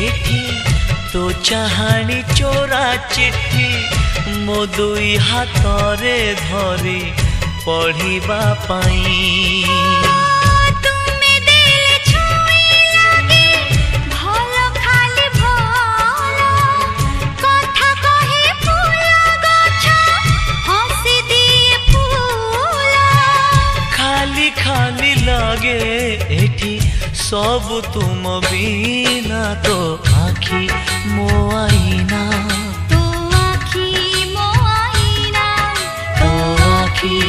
एठी तो चाहानी चोरा चिट्ठी मो दुई हाथरे धरी पढ़िबा पाई। खाली लागे एठी सब तुम बिना तो आखी मो आईना तो आखी